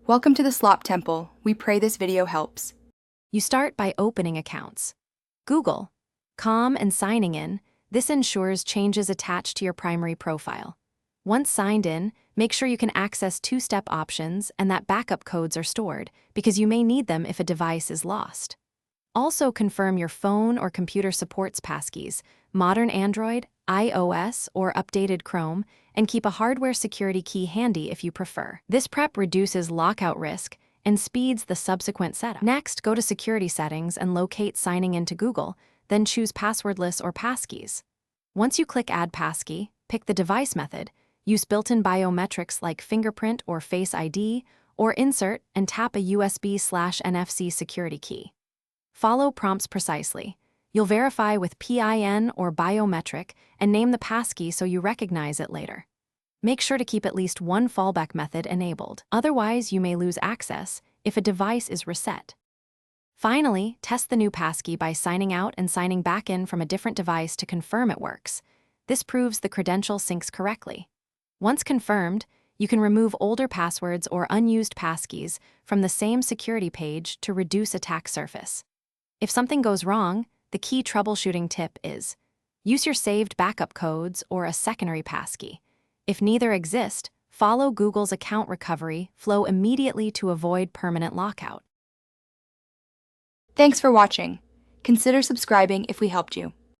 Welcome to the Slop Temple. We pray this video helps. You start by opening accounts. Google, com and signing in. This ensures changes attached to your primary profile. Once signed in, make sure you can access two-step options and that backup codes are stored because you may need them if a device is lost. Also confirm your phone or computer supports passkeys, modern Android, iOS, or updated Chrome, and keep a hardware security key handy if you prefer. This prep reduces lockout risk and speeds the subsequent setup. Next, go to Security Settings and locate Signing into Google, then choose Passwordless or Passkeys. Once you click Add Passkey, pick the device method, use built-in biometrics like fingerprint or Face ID, or insert and tap a USB/NFC security key. Follow prompts precisely. You'll verify with PIN or biometric and name the passkey so you recognize it later. Make sure to keep at least one fallback method enabled. Otherwise, you may lose access if a device is reset. Finally, test the new passkey by signing out and signing back in from a different device to confirm it works. This proves the credential syncs correctly. Once confirmed, you can remove older passwords or unused passkeys from the same security page to reduce attack surface. If something goes wrong, the key troubleshooting tip is use your saved backup codes or a secondary passkey. If neither exist, follow Google's account recovery flow immediately to avoid permanent lockout. Thanks for watching. Consider subscribing if we helped you.